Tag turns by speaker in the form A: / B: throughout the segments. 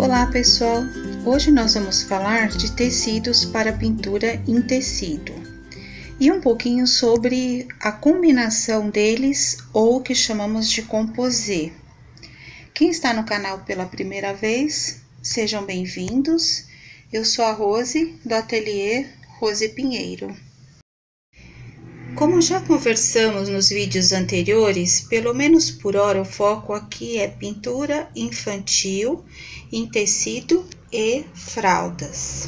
A: Olá pessoal, hoje nós vamos falar de tecidos para pintura em tecido e um pouquinho sobre a combinação deles ou o que chamamos de composê. Quem está no canal pela primeira vez, sejam bem-vindos. Eu sou a Rose, do ateliê Rose Pinheiro. Como já conversamos nos vídeos anteriores, pelo menos por hora o foco aqui é pintura infantil em tecido e fraldas.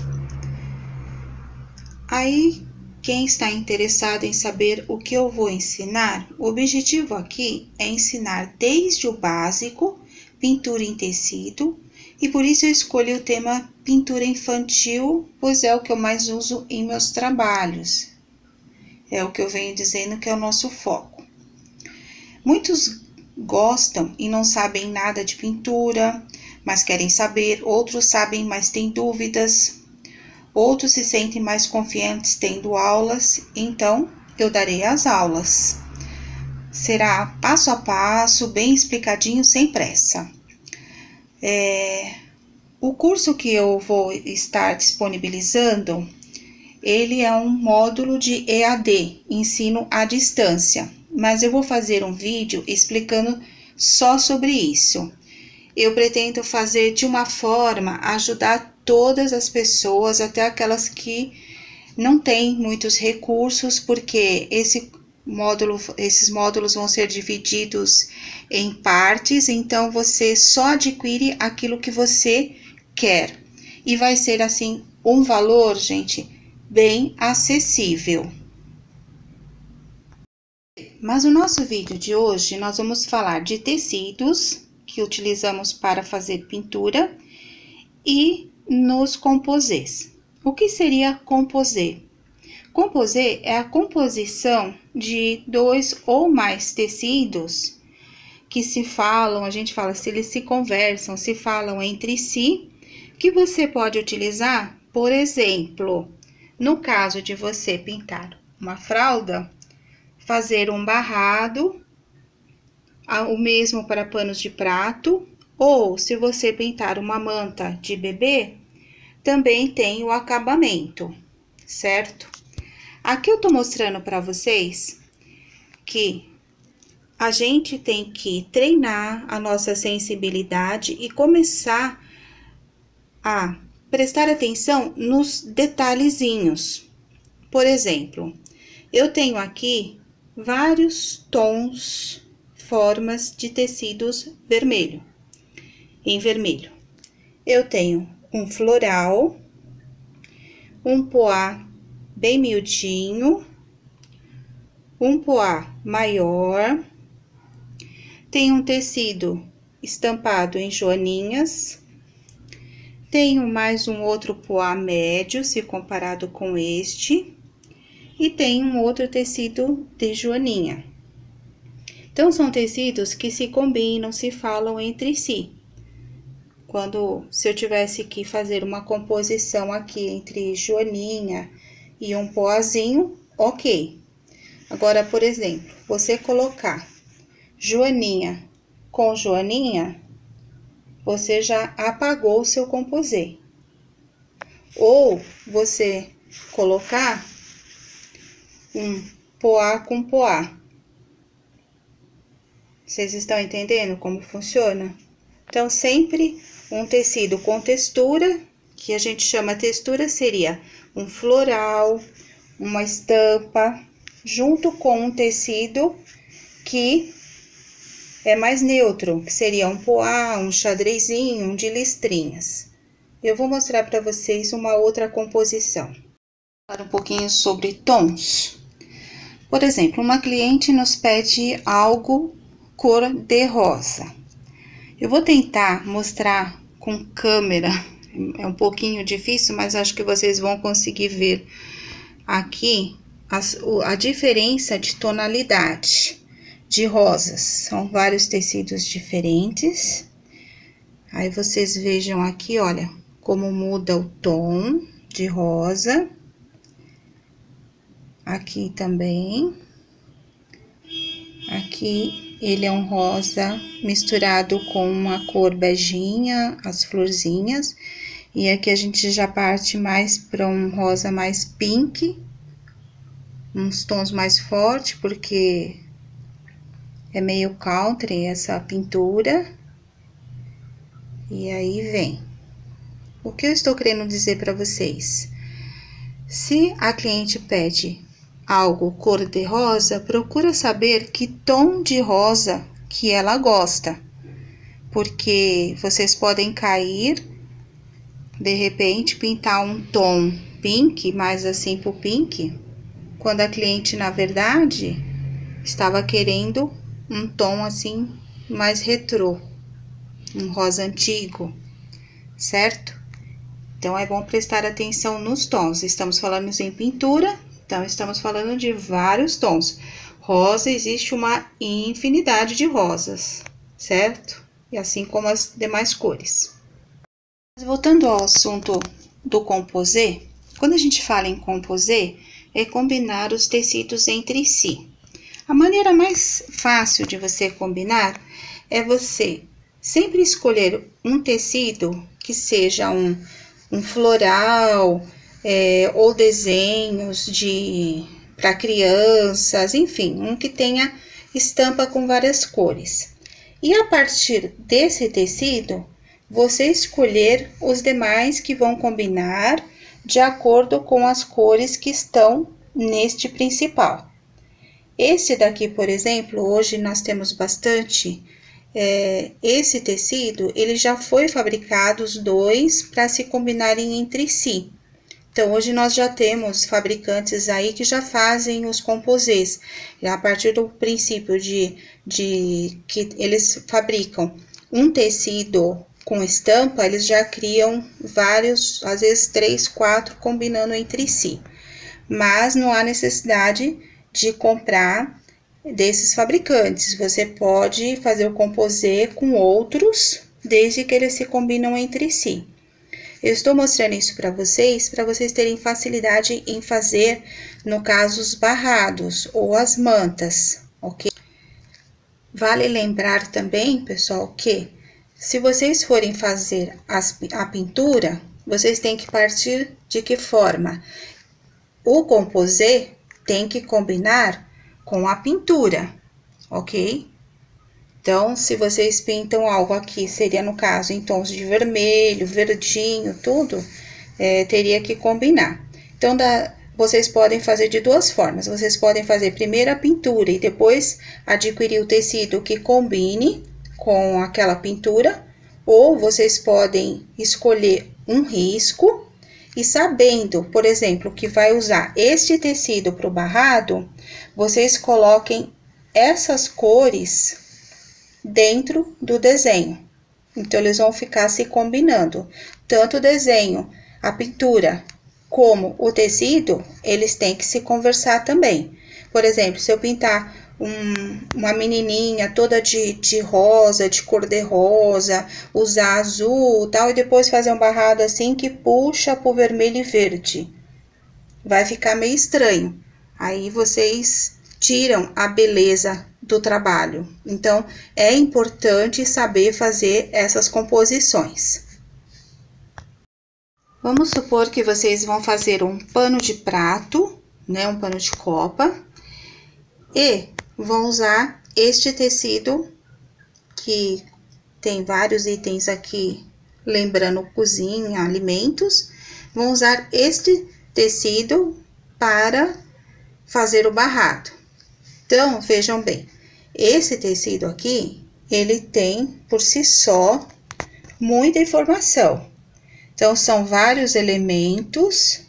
A: Aí, quem está interessado em saber o que eu vou ensinar, o objetivo aqui é ensinar desde o básico, pintura em tecido, e por isso eu escolhi o tema pintura infantil, pois é o que eu mais uso em meus trabalhos. É o que eu venho dizendo que é o nosso foco. Muitos gostam e não sabem nada de pintura, mas querem saber. Outros sabem, mas têm dúvidas. Outros se sentem mais confiantes tendo aulas. Então, eu darei as aulas. Será passo a passo, bem explicadinho, sem pressa. O curso que eu vou estar disponibilizando, ele é um módulo de EAD, ensino à distância, mas eu vou fazer um vídeo explicando só sobre isso. Eu pretendo fazer de uma forma a ajudar todas as pessoas, até aquelas que não têm muitos recursos, porque esses módulos vão ser divididos em partes, então você só adquire aquilo que você quer. E vai ser assim um valor, gente, bem acessível. Mas no nosso vídeo de hoje, nós vamos falar de tecidos que utilizamos para fazer pintura e nos composês. O que seria composê? Composê é a composição de dois ou mais tecidos que se falam, a gente fala se eles se conversam, se falam entre si, que você pode utilizar, por exemplo, no caso de você pintar uma fralda, fazer um barrado, o mesmo para panos de prato, ou se você pintar uma manta de bebê, também tem o acabamento, certo? Aqui eu tô mostrando para vocês que a gente tem que treinar a nossa sensibilidade e começar a prestar atenção nos detalhezinhos. Por exemplo, eu tenho aqui vários tons, formas de tecidos em vermelho. Eu tenho um floral, um poá bem miudinho, um poá maior, tem um tecido estampado em joaninhas, tenho mais um outro poá médio, se comparado com este, e tem um outro tecido de joaninha. Então, são tecidos que se combinam, se falam entre si. Se eu tivesse que fazer uma composição aqui entre joaninha e um poazinho, ok. Agora, por exemplo, você colocar joaninha com joaninha, você já apagou o seu composê. Ou você colocar um poá com poá. Vocês estão entendendo como funciona? Então, sempre um tecido com textura, que a gente chama textura, seria um floral, uma estampa, junto com um tecido que é mais neutro, que seria um poá, um xadrezinho, um de listrinhas. Eu vou mostrar para vocês uma outra composição. Falar um pouquinho sobre tons. Por exemplo, uma cliente nos pede algo cor de rosa. Eu vou tentar mostrar com câmera, é um pouquinho difícil, mas acho que vocês vão conseguir ver aqui a diferença de tonalidade de rosas. São vários tecidos diferentes. Aí, vocês vejam aqui, olha, como muda o tom de rosa. Aqui também. Aqui Ele é um rosa misturado com uma cor beijinha, as florzinhas. E aqui a gente já parte mais para um rosa mais pink, uns tons mais fortes, porque é meio country essa pintura. E aí vem. O que eu estou querendo dizer para vocês? Se a cliente pede algo cor-de-rosa, procura saber que tom de rosa que ela gosta, porque vocês podem cair, de repente, pintar um tom pink, mais assim pro pink, quando a cliente, na verdade, estava querendo um tom assim, mais retrô, um rosa antigo, certo? Então, é bom prestar atenção nos tons. Estamos falando em pintura, então, estamos falando de vários tons. Rosa, existe uma infinidade de rosas, certo? E assim como as demais cores. Voltando ao assunto do composê, quando a gente fala em composê, é combinar os tecidos entre si. A maneira mais fácil de você combinar é você sempre escolher um tecido que seja um floral, ou desenhos para crianças, enfim, um que tenha estampa com várias cores. E a partir desse tecido, você escolher os demais que vão combinar de acordo com as cores que estão neste principal. Esse daqui, por exemplo, hoje nós temos bastante. Esse tecido, ele já foi fabricado os dois para se combinarem entre si. Então, hoje nós já temos fabricantes aí que já fazem os composês, a partir do princípio de que eles fabricam um tecido com estampa, eles já criam vários, às vezes 3, 4, combinando entre si. Mas não há necessidade de comprar desses fabricantes. Você pode fazer o composê com outros, desde que eles se combinam entre si. Eu estou mostrando isso para vocês terem facilidade em fazer, no caso, os barrados ou as mantas, ok? Vale lembrar também, pessoal, que se vocês forem fazer a pintura, vocês têm que partir de que forma? O composê tem que combinar com a pintura, ok? Então, se vocês pintam algo aqui, seria no caso em tons de vermelho, verdinho, tudo, teria que combinar. Então, vocês podem fazer de duas formas. Vocês podem fazer primeiro a pintura e depois adquirir o tecido que combine com aquela pintura, ou vocês podem escolher um risco e sabendo, por exemplo, que vai usar este tecido para o barrado, vocês coloquem essas cores dentro do desenho. Então, eles vão ficar se combinando. Tanto o desenho, a pintura, como o tecido, eles têm que se conversar também. Por exemplo, se eu pintar uma menininha toda de rosa, de cor de rosa, usar azul e tal, e depois fazer um barrado assim que puxa pro vermelho e verde, vai ficar meio estranho. Aí, vocês tiram a beleza do trabalho. Então, é importante saber fazer essas composições. Vamos supor que vocês vão fazer um pano de prato, né, um pano de copa, e vão usar este tecido, que tem vários itens aqui, lembrando cozinha, alimentos, vão usar este tecido para fazer o barrado. Então, vejam bem, esse tecido aqui, ele tem, por si só, muita informação. Então, são vários elementos,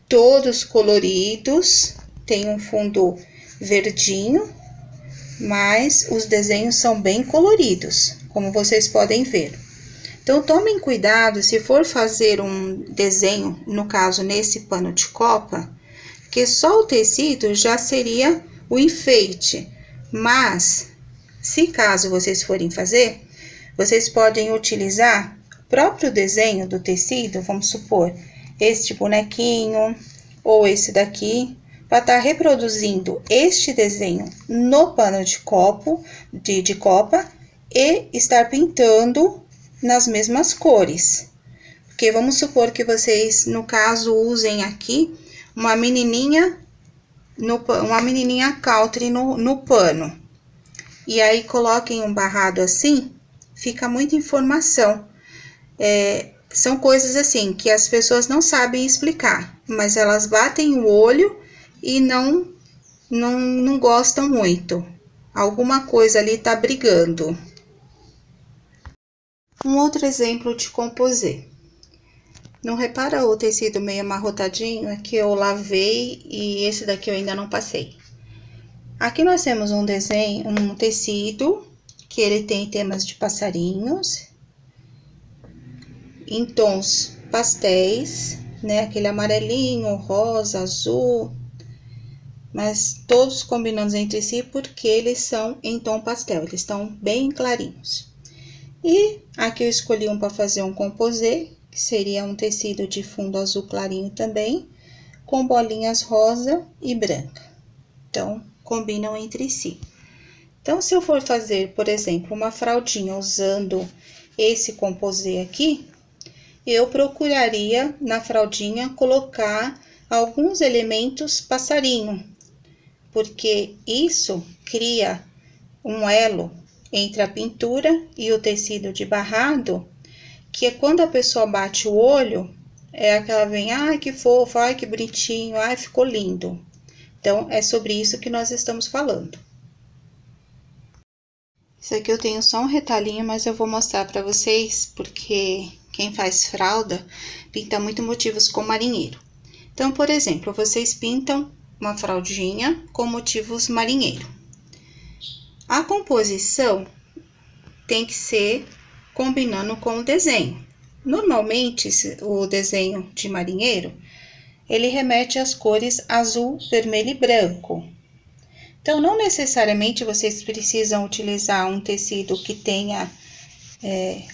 A: todos coloridos, tem um fundo verdinho, mas os desenhos são bem coloridos, como vocês podem ver. Então, tomem cuidado, se for fazer um desenho, no caso, nesse pano de copa, que só o tecido já seria o enfeite, mas se caso vocês forem fazer, vocês podem utilizar o próprio desenho do tecido, vamos supor, este bonequinho ou esse daqui, para estar reproduzindo este desenho no pano de copa e estar pintando nas mesmas cores. Porque vamos supor que vocês, no caso, usem aqui uma menininha country no pano. E aí coloquem um barrado assim, fica muita informação. São coisas assim que as pessoas não sabem explicar, mas elas batem o olho e não gostam muito. Alguma coisa ali tá brigando. Um outro exemplo de composê. Não repara o tecido meio amarrotadinho? É que eu lavei e esse daqui eu ainda não passei. Aqui nós temos um desenho, um tecido que ele tem temas de passarinhos em tons pastéis, né? Aquele amarelinho, rosa, azul, mas todos combinando entre si porque eles são em tom pastel, eles estão bem clarinhos. E aqui eu escolhi um para fazer um composê, que seria um tecido de fundo azul clarinho também, com bolinhas rosa e branca. Então, combinam entre si. Então, se eu for fazer, por exemplo, uma fraldinha usando esse composê aqui, eu procuraria na fraldinha colocar alguns elementos passarinho, porque isso cria um elo entre a pintura e o tecido de barrado, que é quando a pessoa bate o olho, é aquela vem, ai que fofo, ai que bonitinho, ai ficou lindo. Então, é sobre isso que nós estamos falando. Isso aqui eu tenho só um retalhinho, mas eu vou mostrar para vocês, porque quem faz fralda pinta muito motivos com marinheiro. Então, por exemplo, vocês pintam uma fraldinha com motivos marinheiro. A composição tem que ser combinando com o desenho. Normalmente, o desenho de marinheiro, ele remete às cores azul, vermelho e branco. Então, não necessariamente vocês precisam utilizar um tecido que tenha,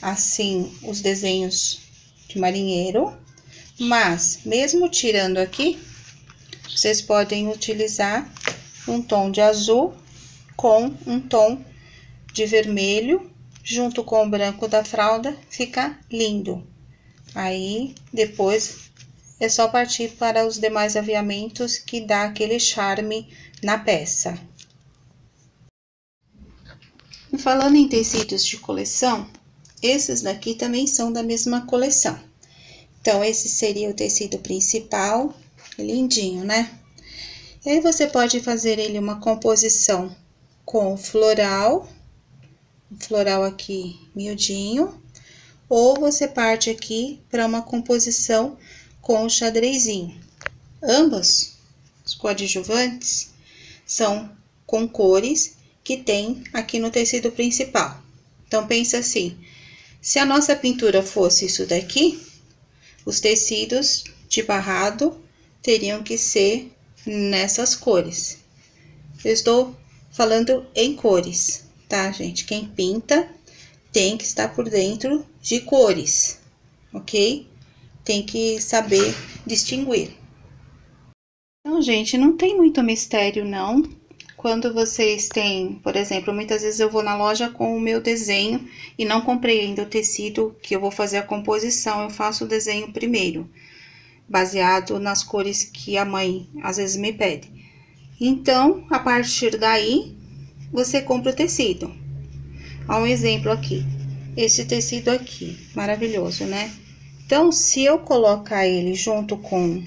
A: assim, os desenhos de marinheiro, mas, mesmo tirando aqui, vocês podem utilizar um tom de azul com um tom de vermelho, junto com o branco da fralda, fica lindo. Aí, depois, é só partir para os demais aviamentos que dá aquele charme na peça. E falando em tecidos de coleção, esses daqui também são da mesma coleção. Então, esse seria o tecido principal, lindinho, né? E aí, você pode fazer ele uma composição com floral aqui miudinho, ou você parte aqui para uma composição com o xadrezinho. Ambos os coadjuvantes são com cores que tem aqui no tecido principal. Então, pensa assim, se a nossa pintura fosse isso daqui, os tecidos de barrado teriam que ser nessas cores. Eu estou falando em cores, tá, gente? Quem pinta tem que estar por dentro de cores, ok? Tem que saber distinguir. Então, gente, não tem muito mistério, não. Quando vocês têm, por exemplo, muitas vezes eu vou na loja com o meu desenho e não comprei ainda o tecido que eu vou fazer a composição, eu faço o desenho primeiro, baseado nas cores que a mãe às vezes me pede. Então, a partir daí, você compra o tecido. Ó, um exemplo aqui, esse tecido aqui, maravilhoso, né? Então, se eu colocar ele junto com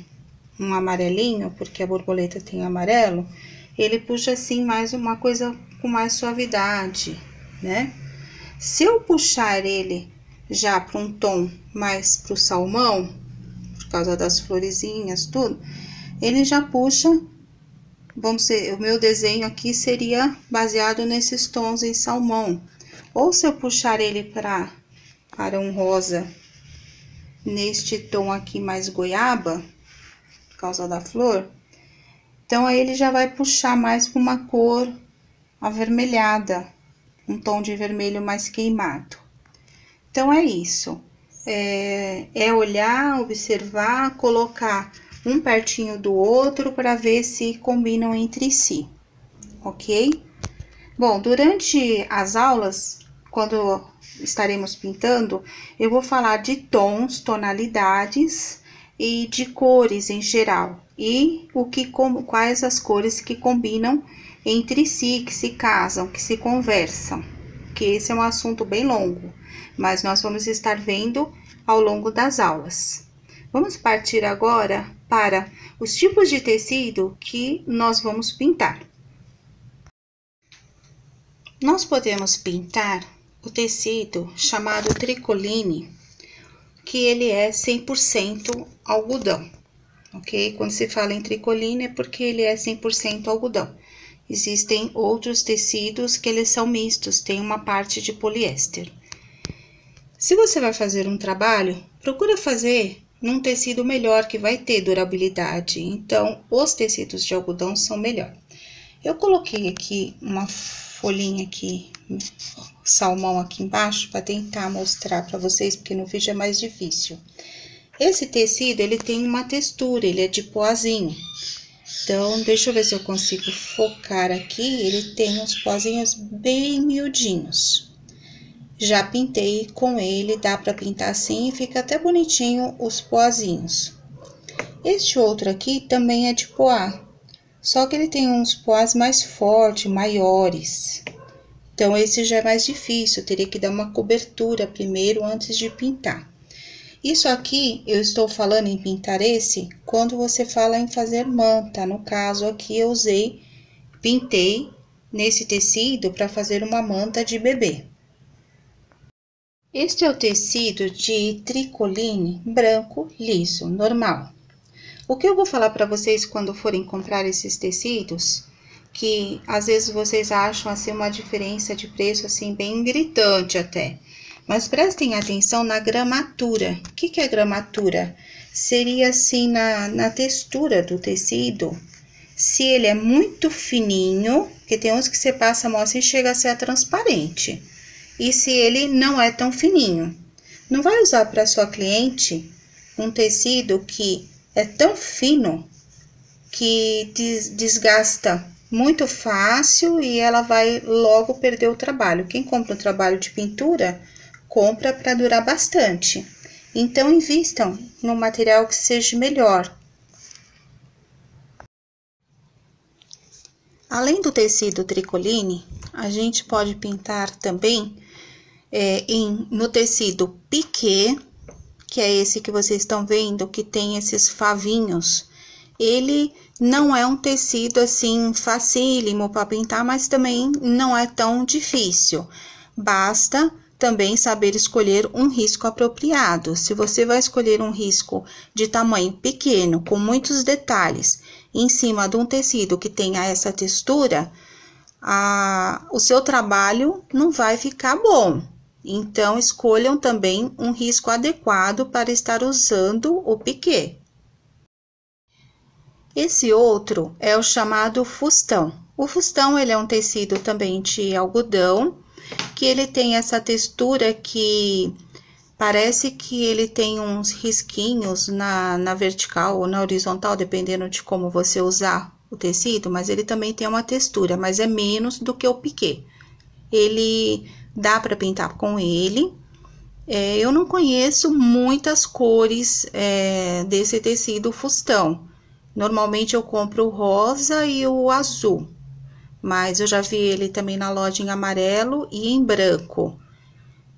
A: um amarelinho, porque a borboleta tem amarelo, ele puxa assim mais uma coisa com mais suavidade, né? Se eu puxar ele já para um tom mais pro salmão, por causa das florezinhas, tudo, ele já puxa, vamos dizer, o meu desenho aqui seria baseado nesses tons em salmão. Ou se eu puxar ele para um rosa, neste tom aqui mais goiaba, por causa da flor, então aí ele já vai puxar mais para uma cor avermelhada, um tom de vermelho mais queimado. Então, é isso. É olhar, observar, colocar um pertinho do outro para ver se combinam entre si, ok? Bom, durante as aulas, quando estaremos pintando, eu vou falar de tons, tonalidades e de cores em geral. E quais as cores que combinam entre si, que se casam, que se conversam. Que esse é um assunto bem longo, mas nós vamos estar vendo ao longo das aulas. Vamos partir agora para os tipos de tecido que nós vamos pintar. Nós podemos pintar o tecido chamado tricoline, que ele é 100% algodão, ok? Quando se fala em tricoline é porque ele é 100% algodão. Existem outros tecidos que eles são mistos, tem uma parte de poliéster. Se você vai fazer um trabalho, procura fazer num tecido melhor que vai ter durabilidade. Então, os tecidos de algodão são melhor. Eu coloquei aqui uma folhinha aqui, salmão aqui embaixo, para tentar mostrar para vocês, porque no vídeo é mais difícil. Esse tecido, ele tem uma textura, ele é de poazinho. Então, deixa eu ver se eu consigo focar aqui. Ele tem uns pozinhos bem miudinhos. Já pintei com ele, dá pra pintar assim e fica até bonitinho os poazinhos. Este outro aqui também é de poá, só que ele tem uns poás mais fortes, maiores. Então, esse já é mais difícil, eu teria que dar uma cobertura primeiro antes de pintar. Isso aqui, eu estou falando em pintar esse, quando você fala em fazer manta. No caso aqui, eu pintei nesse tecido para fazer uma manta de bebê. Este é o tecido de tricoline branco, liso, normal. O que eu vou falar para vocês quando forem comprar esses tecidos, que às vezes vocês acham assim uma diferença de preço assim bem gritante até. Mas prestem atenção na gramatura. O que é gramatura? Seria assim na textura do tecido. Se ele é muito fininho, porque tem uns que você passa a mão assim e chega a ser transparente. E se ele não é tão fininho. Não vai usar para sua cliente um tecido que é tão fino que desgasta muito fácil e ela vai logo perder o trabalho. Quem compra um trabalho de pintura, compra para durar bastante. Então, invistam no material que seja melhor. Além do tecido tricoline, a gente pode pintar também no tecido piqué, que é esse que vocês estão vendo, que tem esses favinhos. Ele não é um tecido assim facílimo para pintar, mas também não é tão difícil. Basta também saber escolher um risco apropriado. Se você vai escolher um risco de tamanho pequeno, com muitos detalhes, em cima de um tecido que tenha essa textura, o seu trabalho não vai ficar bom. Então, escolham também um risco adequado para estar usando o piqué. Esse outro é o chamado fustão. O fustão, ele é um tecido também de algodão, que ele tem essa textura que parece que ele tem uns risquinhos na vertical ou na horizontal, dependendo de como você usar o tecido, mas ele também tem uma textura, mas é menos do que o piqué. Ele dá para pintar com ele. Eu não conheço muitas cores desse tecido fustão. Normalmente eu compro o rosa e o azul, mas eu já vi ele também na loja em amarelo e em branco.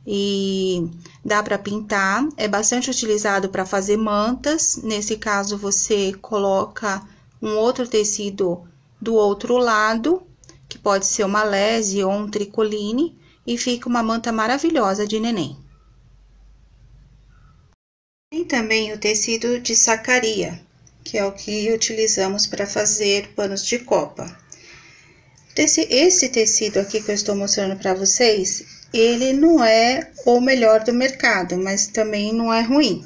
A: E dá para pintar, é bastante utilizado para fazer mantas. Nesse caso, você coloca um outro tecido do outro lado, que pode ser uma lese ou um tricoline, e fica uma manta maravilhosa de neném. Tem também o tecido de sacaria, que é o que utilizamos para fazer panos de copa. Esse tecido aqui que eu estou mostrando para vocês, ele não é o melhor do mercado, mas também não é ruim.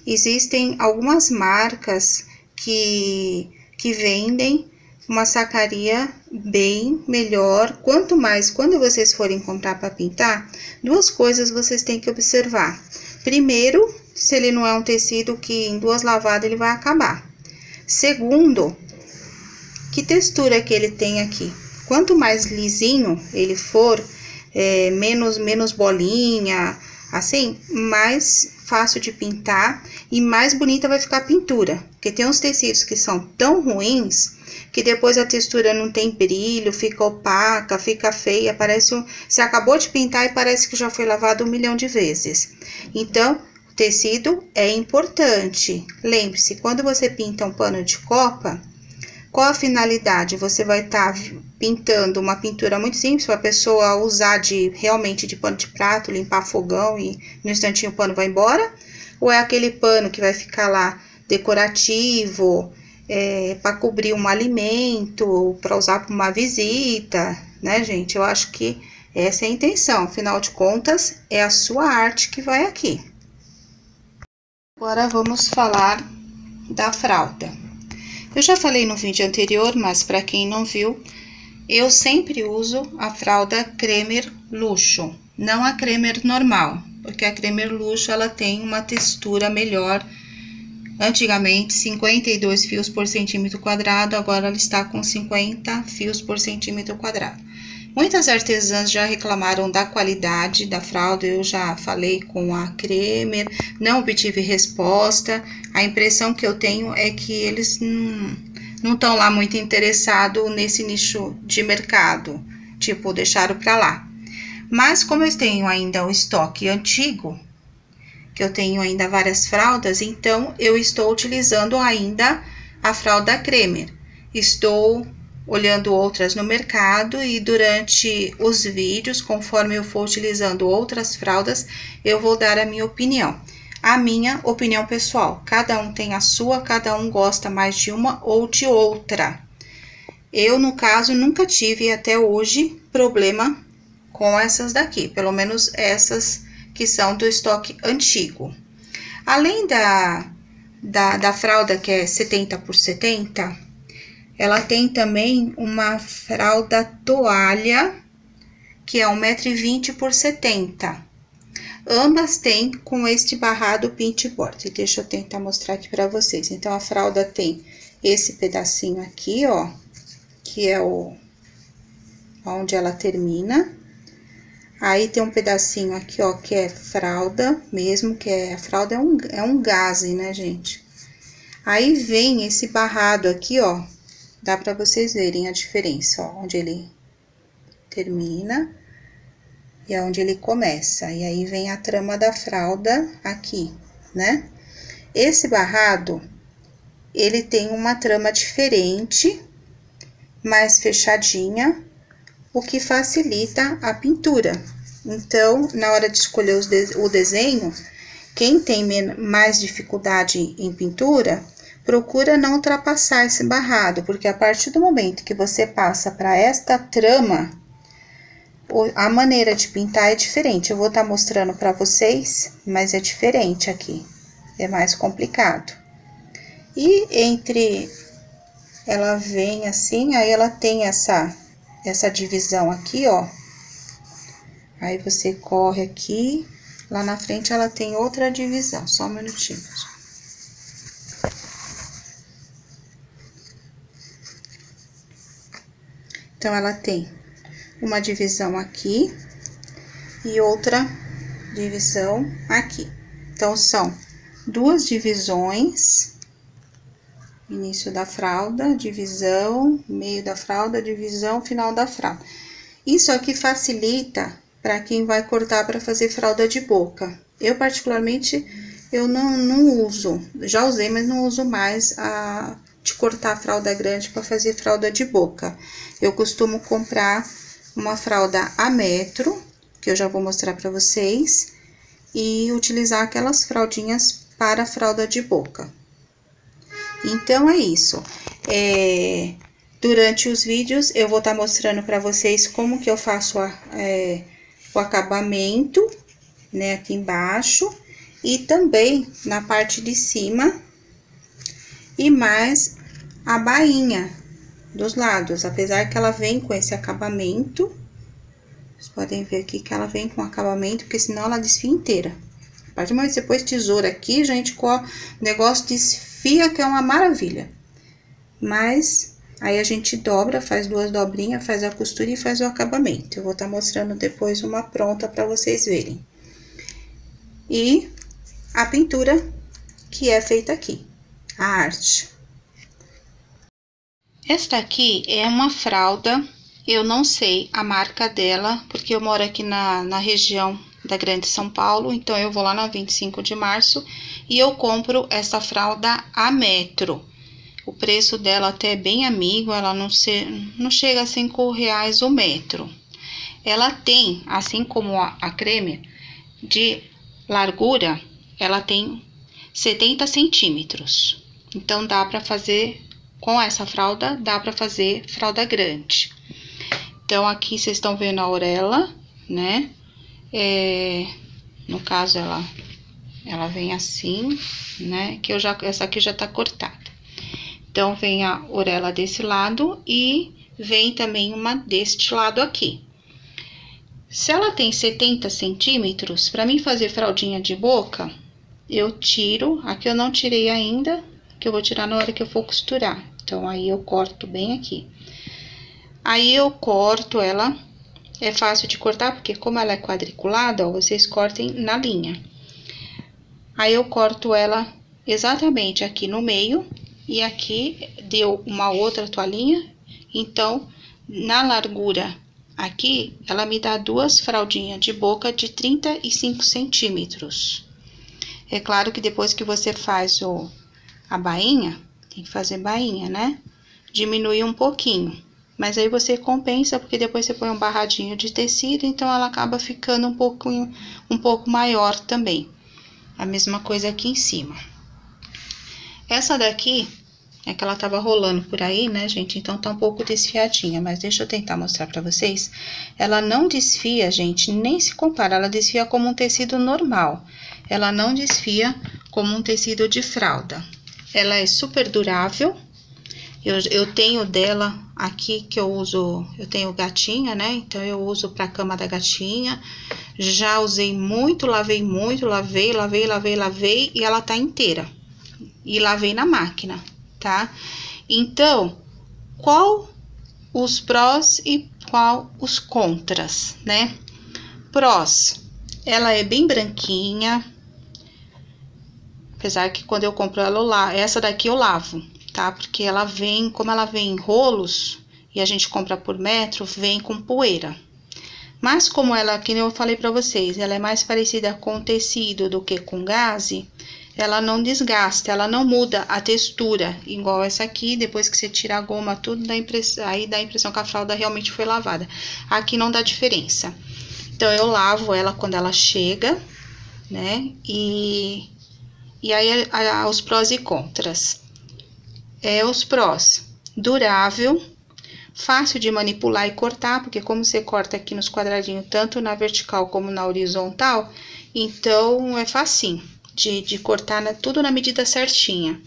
A: Existem algumas marcas que vendem uma sacaria bem melhor. Quanto mais, quando vocês forem comprar para pintar, duas coisas vocês têm que observar. Primeiro, se ele não é um tecido que em 2 lavadas ele vai acabar. Segundo, que textura que ele tem aqui. Quanto mais lisinho ele for, menos bolinha, assim, mais fácil de pintar e mais bonita vai ficar a pintura. Porque tem uns tecidos que são tão ruins que depois a textura não tem brilho, fica opaca, fica feia, você acabou de pintar e parece que já foi lavado 1 milhão de vezes. Então, o tecido é importante. Lembre-se, quando você pinta um pano de copa, qual a finalidade? Você vai estar pintando uma pintura muito simples para a pessoa usar realmente de pano de prato, limpar fogão e no instantinho o pano vai embora? Ou é aquele pano que vai ficar lá decorativo, para cobrir um alimento, para usar para uma visita, né, gente? Eu acho que essa é a intenção, afinal de contas, é a sua arte que vai aqui. Agora vamos falar da fralda. Eu já falei no vídeo anterior, mas para quem não viu, eu sempre uso a fralda Cremer Luxo, não a Cremer normal, porque a Cremer Luxo ela tem uma textura melhor. Antigamente 52 fios por centímetro quadrado, agora ela está com 50 fios por centímetro quadrado. Muitas artesãs já reclamaram da qualidade da fralda, eu já falei com a Cremer, não obtive resposta. A impressão que eu tenho é que eles não estão lá muito interessados nesse nicho de mercado, tipo, deixaram para lá. Mas como eu tenho ainda o estoque antigo, que eu tenho ainda várias fraldas, então eu estou utilizando ainda a fralda Cremer. Estou olhando outras no mercado e durante os vídeos, conforme eu for utilizando outras fraldas, eu vou dar a minha opinião. A minha opinião pessoal, cada um tem a sua, cada um gosta mais de uma ou de outra. Eu, no caso, nunca tive até hoje problema com essas daqui, pelo menos essas que são do estoque antigo. Além da fralda que é 70 por 70, ela tem também uma fralda toalha, que é 1,20 m por 70. Ambas têm com este barrado pintboard. Deixa eu tentar mostrar aqui para vocês. Então, a fralda tem esse pedacinho aqui, ó, que é onde ela termina. Aí tem um pedacinho aqui, ó, que é fralda mesmo, a fralda é um gaze, né, gente? Aí vem esse barrado aqui, ó, dá pra vocês verem a diferença, ó, onde ele termina e onde ele começa. E aí vem a trama da fralda aqui, né? Esse barrado, ele tem uma trama diferente, mais fechadinha, o que facilita a pintura. Então, na hora de escolher o desenho, quem tem mais dificuldade em pintura, procura não ultrapassar esse barrado, porque a partir do momento que você passa para esta trama, a maneira de pintar é diferente. Eu vou estar mostrando para vocês, mas é diferente aqui, é mais complicado. E ela vem assim, aí ela tem essa divisão aqui, ó. Aí você corre aqui, lá na frente ela tem outra divisão, só um minutinho. Então, ela tem uma divisão aqui e outra divisão aqui. Então, são duas divisões, início da fralda, divisão, meio da fralda, divisão, final da fralda. Isso aqui facilita para quem vai cortar para fazer fralda de boca. Eu, particularmente, eu não uso, já usei, mas não uso mais de cortar a fralda grande para fazer fralda de boca. Eu costumo comprar uma fralda a metro, que eu já vou mostrar para vocês, e utilizar aquelas fraldinhas para fralda de boca. Então, é isso. Durante os vídeos, eu vou estar mostrando para vocês como que eu faço o acabamento, né, aqui embaixo, e também na parte de cima, e mais a bainha dos lados, apesar que ela vem com esse acabamento. Vocês podem ver aqui que ela vem com acabamento, porque senão ela desfia inteira. A partir do momento que você pôs tesoura aqui, gente, o negócio desfia, que é uma maravilha. Mas aí a gente dobra, faz 2 dobrinhas, faz a costura e faz o acabamento. Eu vou estar mostrando depois uma pronta para vocês verem. E a pintura que é feita aqui, a arte. Esta aqui é uma fralda, eu não sei a marca dela, porque eu moro aqui na região da Grande São Paulo, então eu vou lá na 25 de março e eu compro essa fralda a metro. O preço dela até é bem amigo, ela não chega a R$5 o metro. Ela tem, assim como a creme, de largura, ela tem 70 centímetros. Então, dá para fazer, com essa fralda, dá para fazer fralda grande. Então, aqui vocês estão vendo a orelha, né? No caso, ela vem assim, né? Que essa aqui já tá cortada. Então, vem a orelha desse lado e vem também uma deste lado aqui. Se ela tem 70 centímetros, para mim fazer fraldinha de boca, eu tiro, aqui eu não tirei ainda, que eu vou tirar na hora que eu for costurar. Então, aí eu corto bem aqui. Aí eu corto ela, é fácil de cortar, porque como ela é quadriculada, ó, vocês cortem na linha. Aí eu corto ela exatamente aqui no meio, e aqui deu uma outra toalhinha, então, na largura aqui, ela me dá 2 fraldinhas de boca de 35 centímetros. É claro que depois que você faz a bainha, tem que fazer bainha, né? Diminui um pouquinho, mas aí você compensa, porque depois você põe um barradinho de tecido, então ela acaba ficando um pouco maior também. A mesma coisa aqui em cima. Essa daqui é que ela tava rolando por aí, né, gente? Então tá um pouco desfiadinha, mas deixa eu tentar mostrar pra vocês. Ela não desfia, gente, nem se compara. Ela desfia como um tecido normal. Ela não desfia como um tecido de fralda. Ela é super durável. Eu tenho dela aqui que eu uso, eu tenho gatinha, né? Então eu uso pra cama da gatinha. Já usei muito, lavei e ela tá inteira. E lavei na máquina, tá? Então, qual os prós e qual os contras, né? Prós, ela é bem branquinha, apesar que quando eu compro ela, essa daqui eu lavo, tá? Porque ela vem, como ela vem em rolos e a gente compra por metro, vem com poeira. Mas como ela, que eu falei pra vocês, ela é mais parecida com tecido do que com gaze, ela não desgasta, ela não muda a textura, igual essa aqui, depois que você tira a goma, tudo aí dá a impressão que a fralda realmente foi lavada. Aqui não dá diferença. Então, eu lavo ela quando ela chega, né? E aí, os prós e contras. Os prós, durável, fácil de manipular e cortar, porque como você corta aqui nos quadradinhos, tanto na vertical como na horizontal, então é facinho de cortar tudo na medida certinha.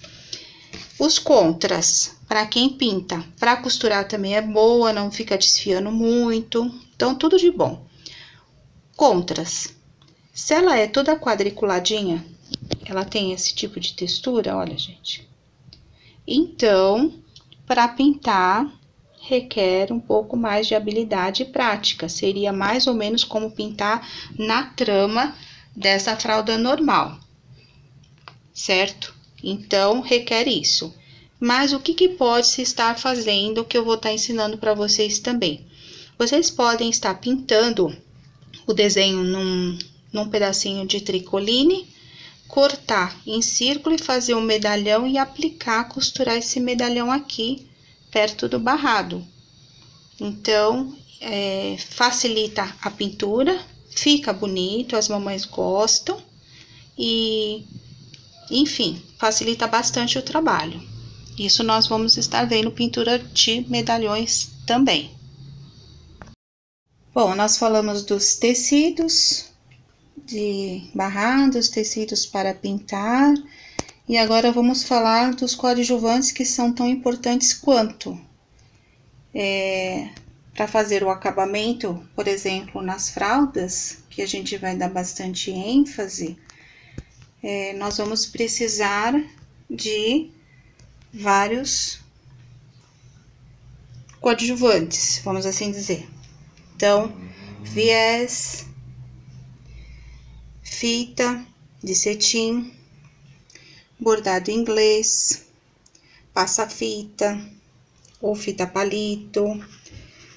A: Os contras, para quem pinta, para costurar também é boa, não fica desfiando muito, então tudo de bom. Contras, se ela é toda quadriculadinha, ela tem esse tipo de textura, olha, gente. Então, para pintar, requer um pouco mais de habilidade e prática. Seria mais ou menos como pintar na trama dessa fralda normal, certo? Então, requer isso. Mas o que pode se estar fazendo, que eu vou estar ensinando para vocês também. Vocês podem estar pintando o desenho num pedacinho de tricoline, cortar em círculo e fazer um medalhão e aplicar, costurar esse medalhão aqui, perto do barrado. Então, facilita a pintura, fica bonito, as mamães gostam e, enfim, facilita bastante o trabalho. Isso nós vamos estar vendo pintura de medalhões também. Bom, nós falamos dos tecidos de barrados, tecidos para pintar, e agora vamos falar dos coadjuvantes que são tão importantes quanto. Para fazer o acabamento, por exemplo, nas fraldas, que a gente vai dar bastante ênfase, nós vamos precisar de vários coadjuvantes, vamos assim dizer. Então, viés, fita de cetim, bordado inglês, passa-fita ou fita palito,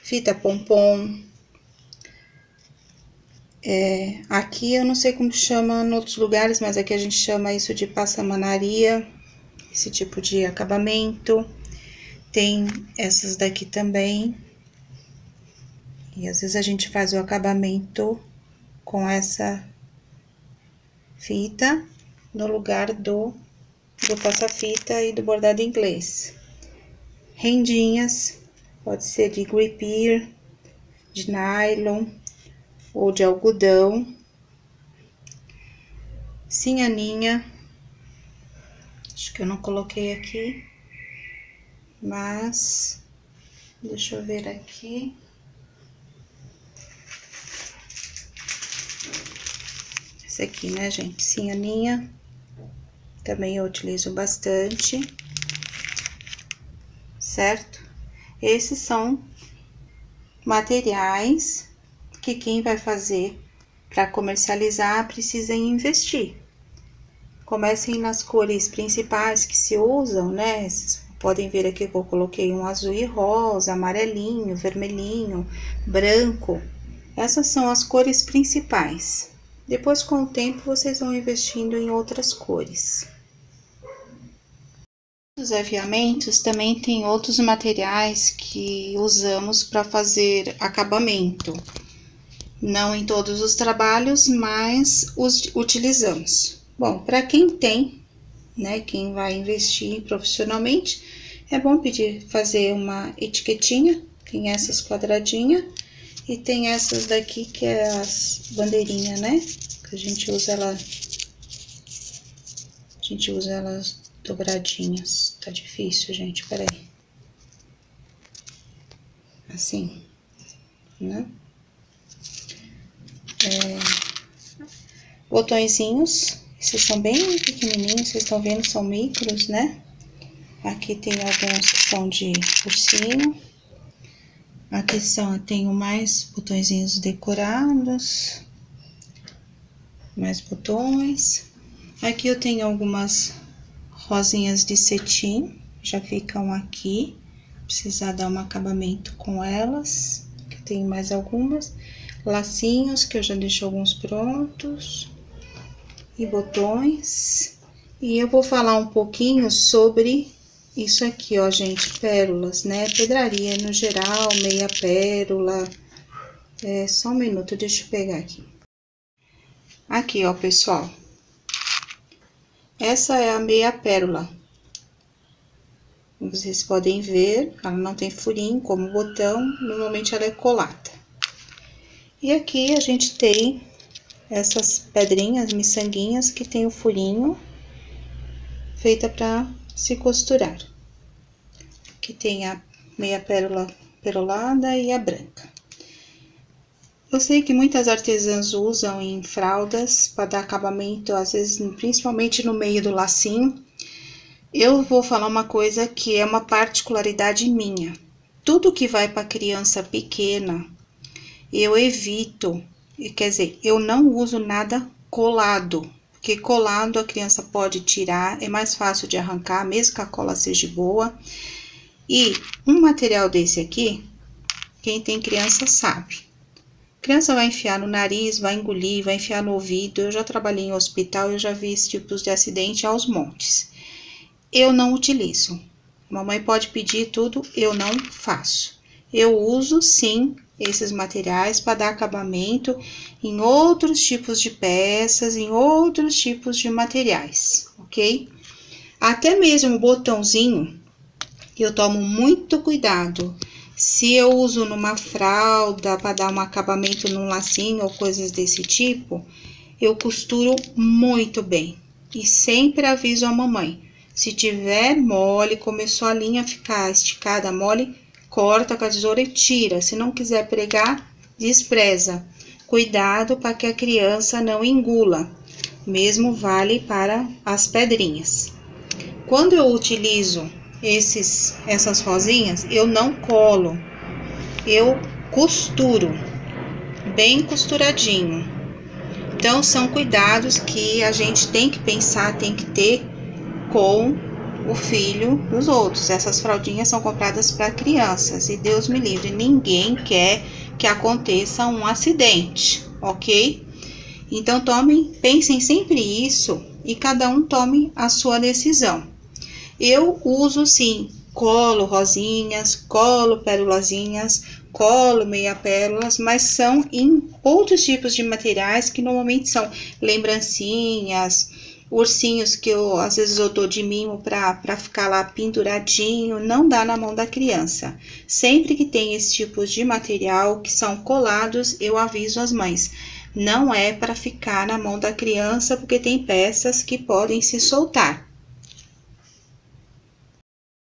A: fita pompom. Aqui eu não sei como chama em outros lugares, mas aqui a gente chama isso de passamanaria, esse tipo de acabamento. Tem essas daqui também. E às vezes a gente faz o acabamento com essa fita no lugar do passa-fita e do bordado inglês. Rendinhas, pode ser de gripir, de nylon ou de algodão. Sinhaninha, acho que eu não coloquei aqui, mas deixa eu ver aqui. Esse aqui, né, gente? Sinhaninha, também eu utilizo bastante, certo? Esses são materiais que quem vai fazer para comercializar precisa investir. Comecem nas cores principais que se usam, né? Vocês podem ver aqui que eu coloquei um azul e rosa, amarelinho, vermelhinho, branco. Essas são as cores principais. Depois, com o tempo, vocês vão investindo em outras cores. Os aviamentos também tem outros materiais que usamos para fazer acabamento. Não em todos os trabalhos, mas os utilizamos. Bom, para quem tem, né, quem vai investir profissionalmente, é bom fazer uma etiquetinha. Tem essas quadradinhas e tem essas daqui que é as bandeirinhas, né? Que a gente usa elas dobradinhas. Tá difícil, gente, peraí. Assim, né? Botõezinhos, esses são bem pequenininhos, vocês estão vendo, são micros, né? Aqui tem alguns que são de ursinho. Aqui tenho mais botõezinhos decorados, mais botões. Aqui eu tenho algumas rosinhas de cetim, já ficam aqui. Precisar dar um acabamento com elas. Aqui tem mais algumas. Lacinhos, que eu já deixo alguns prontos. E botões. E eu vou falar um pouquinho sobre isso aqui, ó, gente, pérolas, né? Pedraria no geral, meia pérola. Só um minuto, deixa eu pegar aqui. Aqui, ó, pessoal. Essa é a meia pérola. Como vocês podem ver, ela não tem furinho como o botão, normalmente ela é colada. E aqui a gente tem essas pedrinhas, miçanguinhas, que tem o furinho, feita para se costurar. Aqui tem a meia pérola perolada e a branca. Eu sei que muitas artesãs usam em fraldas para dar acabamento, às vezes, principalmente no meio do lacinho. Eu vou falar uma coisa que é uma particularidade minha. Tudo que vai para criança pequena, eu evito, quer dizer, eu não uso nada colado, porque colado a criança pode tirar, é mais fácil de arrancar, mesmo que a cola seja boa. E um material desse aqui, quem tem criança sabe. A criança vai enfiar no nariz, vai engolir, vai enfiar no ouvido. Eu já trabalhei em hospital, eu já vi esse tipo de acidente aos montes. Eu não utilizo. Mamãe pode pedir tudo, eu não faço. Eu uso sim esses materiais para dar acabamento em outros tipos de peças, em outros tipos de materiais, ok? Até mesmo o botãozinho, eu tomo muito cuidado. Se eu uso numa fralda para dar um acabamento num lacinho ou coisas desse tipo, eu costuro muito bem. E sempre aviso a mamãe. Se tiver mole, começou a linha a ficar esticada mole, corta com a tesoura e tira. Se não quiser pregar, despreza. Cuidado para que a criança não engula. Mesmo vale para as pedrinhas. Quando eu utilizo essas rosinhas, eu não colo, eu costuro, bem costuradinho. Então, são cuidados que a gente tem que pensar, tem que ter com o filho dos outros. Essas fraldinhas são compradas para crianças e Deus me livre, ninguém quer que aconteça um acidente, ok? Então, pensem sempre isso e cada um tome a sua decisão. Eu uso sim, colo rosinhas, colo pérolazinhas, colo meia pérolas, mas são em outros tipos de materiais que normalmente são lembrancinhas, ursinhos que às vezes eu dou de mimo para ficar lá penduradinho, não dá na mão da criança. Sempre que tem esse tipo de material que são colados, eu aviso as mães. Não é para ficar na mão da criança, porque tem peças que podem se soltar.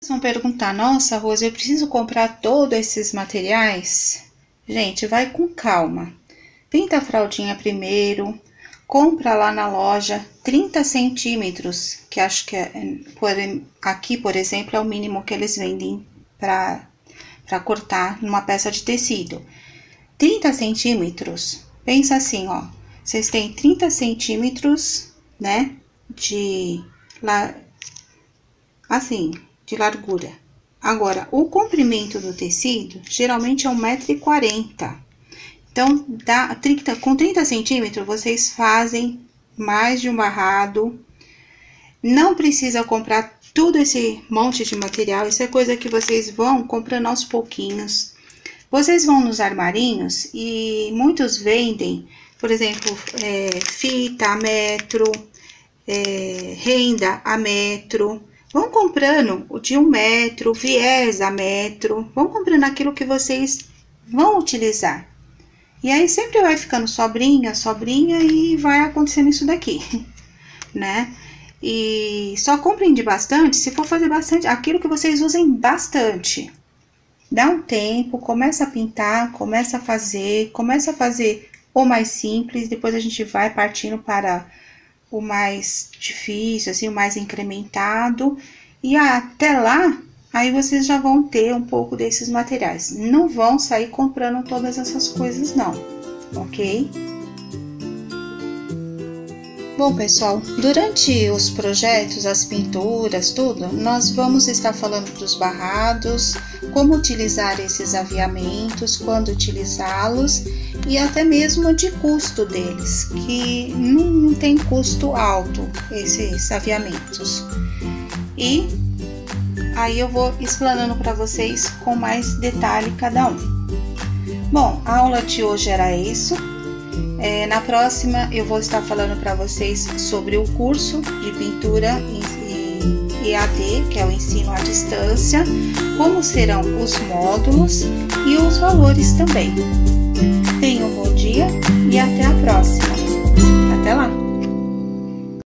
A: Vocês vão perguntar, nossa, Rose, eu preciso comprar todos esses materiais? Gente, vai com calma. Pinta a fraldinha primeiro, compra lá na loja 30 centímetros, que acho que aqui, por exemplo, é o mínimo que eles vendem para cortar numa peça de tecido. 30 centímetros, pensa assim, ó, vocês têm 30 centímetros, né, de largura. Agora, o comprimento do tecido, geralmente é 1,40 m. Então, com 30 centímetros, vocês fazem mais de um barrado. Não precisa comprar tudo esse monte de material. Isso é coisa que vocês vão comprando aos pouquinhos. Vocês vão nos armarinhos e muitos vendem, por exemplo, fita a metro, renda a metro. Vão comprando o de 1 metro, viés a metro. Vão comprando aquilo que vocês vão utilizar. E aí, sempre vai ficando sobrinha e vai acontecendo isso daqui, né? E só comprem de bastante, se for fazer bastante, aquilo que vocês usem bastante. Dá um tempo, começa a pintar, começa a fazer o mais simples, depois a gente vai partindo para o mais difícil, assim, o mais incrementado. E até lá, aí vocês já vão ter um pouco desses materiais. Não vão sair comprando todas essas coisas não, ok? Bom, pessoal, durante os projetos, as pinturas, tudo, nós vamos estar falando dos barrados, como utilizar esses aviamentos, quando utilizá-los e até mesmo de custo deles, que não tem custo alto esses aviamentos. E aí eu vou explanando para vocês com mais detalhe cada um. Bom, a aula de hoje era isso. Na próxima eu vou estar falando para vocês sobre o curso de pintura EAD, que é o ensino à distância, como serão os módulos e os valores também.